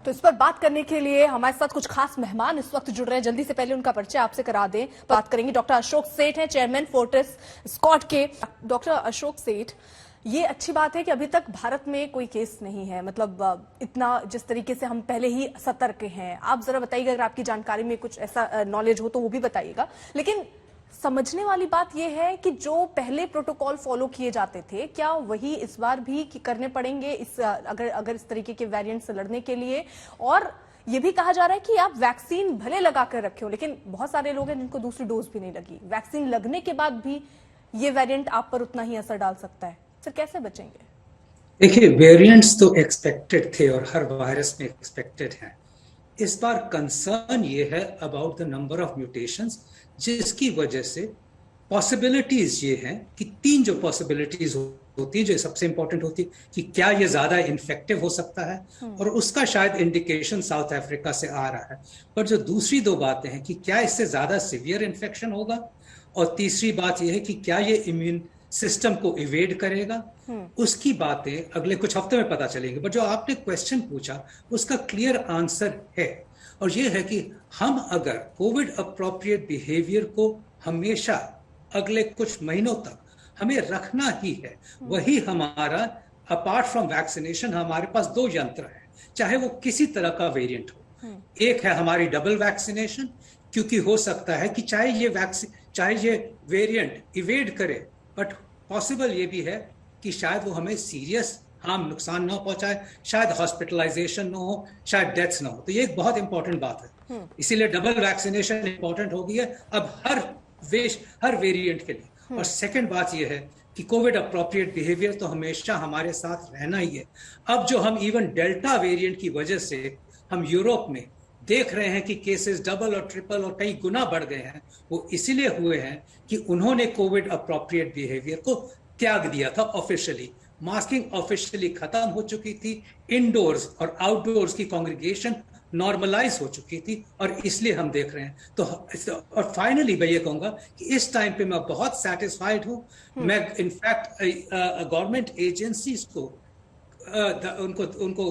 तो इस पर बात करने के लिए हमारे साथ कुछ खास मेहमान इस वक्त जुड़ रहे हैं। जल्दी से पहले उनका परिचय आपसे करा दें। बात करेंगे डॉक्टर अशोक सेठ हैं, चेयरमैन फोर्टिस स्कॉट के। डॉक्टर अशोक सेठ, ये अच्छी बात है कि अभी तक भारत में कोई केस नहीं है, मतलब इतना जिस तरीके से हम पहले ही सतर्क हैं। आप जरा बताइएगा, अगर आपकी जानकारी में कुछ ऐसा नॉलेज हो तो वो भी बताइएगा। लेकिन समझने वाली बात यह है कि जो पहले प्रोटोकॉल फॉलो किए जाते थे, क्या वही इस बार भी करने पड़ेंगे इस अगर इस तरीके के वेरिएंट से लड़ने के लिए? और ये भी कहा जा रहा है कि आप वैक्सीन भले लगा कर रखे हो, लेकिन बहुत सारे लोग हैं जिनको दूसरी डोज भी नहीं लगी। वैक्सीन लगने के बाद भी ये वेरिएंट आप पर उतना ही असर डाल सकता है, फिर कैसे बचेंगे? देखिए, वेरिएंट्स तो एक्सपेक्टेड थे और हर वायरस में एक्सपेक्टेड हैं। इस बार कंसर्न ये है about the number of mutations, जिसकी वजह से पॉसिबिलिटीज ये हैं कि तीन जो पॉसिबिलिटीज होती है, जो सबसे इंपॉर्टेंट होती है कि क्या ये ज्यादा इन्फेक्टिव हो सकता है, और उसका शायद इंडिकेशन साउथ अफ्रीका से आ रहा है। पर जो दूसरी दो बातें हैं कि क्या इससे ज्यादा सिवियर इन्फेक्शन होगा, और तीसरी बात यह है कि क्या ये इम्यून सिस्टम को इवेड करेगा। उसकी बातें अगले कुछ हफ्ते में पता चलेंगी। बट जो आपने क्वेश्चन पूछा उसका क्लियर आंसर है, और ये है कि हम अगर कोविड अप्रोप्रिएट बिहेवियर को हमेशा अगले कुछ महीनों तक हमें रखना ही है, वही हमारा, अपार्ट फ्रॉम वैक्सीनेशन, हमारे पास दो यंत्र हैं, चाहे वो किसी तरह का वेरिएंट हो। एक है हमारी डबल वैक्सीनेशन, क्योंकि हो सकता है कि चाहे ये वेरिएंट इवेड करे, बट पॉसिबल ये भी है कि शायद वो हमें सीरियस हार्म, नुकसान ना पहुंचाए, शायद हॉस्पिटलाइजेशन ना हो, शायद डेथ्स ना हो। तो ये एक बहुत इंपॉर्टेंट बात है, इसीलिए डबल वैक्सीनेशन इंपॉर्टेंट हो गई है अब हर वेरिएंट के लिए। और सेकंड बात ये है कि कोविड अप्रोप्रिएट बिहेवियर तो हमेशा हमारे साथ रहना ही है। अब जो हम इवन डेल्टा वेरिएंट की वजह से हम यूरोप में देख रहे हैं कि केसेस डबल और ट्रिपल और कई गुना बढ़ गए हैं, वो इसीलिए हुए हैं कि उन्होंने कोविड अप्रोप्रिएट बिहेवियर को त्याग दिया था ऑफिशियली। मास्किंग ऑफिशियली खत्म हो चुकी थी, इंडोर्स और आउटडोर्स की कांग्रीगेशन नॉर्मलाइज हो चुकी थी, और इसलिए हम देख रहे हैं। तो और फाइनली मैं ये कहूंगा कि इस टाइम पे मैं बहुत सेटिस्फाइड हूं। मैं इनफैक्ट गवर्नमेंट एजेंसीज को उनको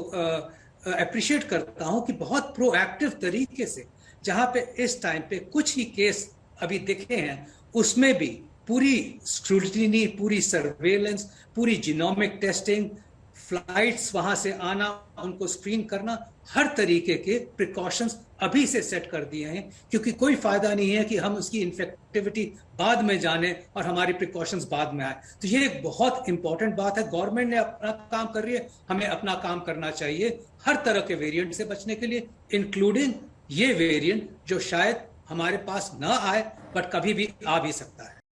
अप्रिशिएट करता हूं कि बहुत प्रोएक्टिव तरीके से, जहां पे इस टाइम पे कुछ ही केस अभी दिखे हैं, उसमें भी पूरी स्क्रूटिनी, पूरी सर्वेलेंस, पूरी जीनोमिक टेस्टिंग, फ्लाइट्स वहां से आना, उनको स्क्रीन करना, हर तरीके के प्रिकॉशंस अभी से सेट कर दिए हैं, क्योंकि कोई फायदा नहीं है कि हम उसकी इन्फेक्टिविटी बाद में जाने और हमारी प्रिकॉशंस बाद में आए। तो ये एक बहुत इंपॉर्टेंट बात है। गवर्नमेंट ने अपना काम कर रही है, हमें अपना काम करना चाहिए हर तरह के वेरिएंट से बचने के लिए, इंक्लूडिंग ये वेरिएंट जो शायद हमारे पास ना आए, बट कभी भी आ भी सकता है।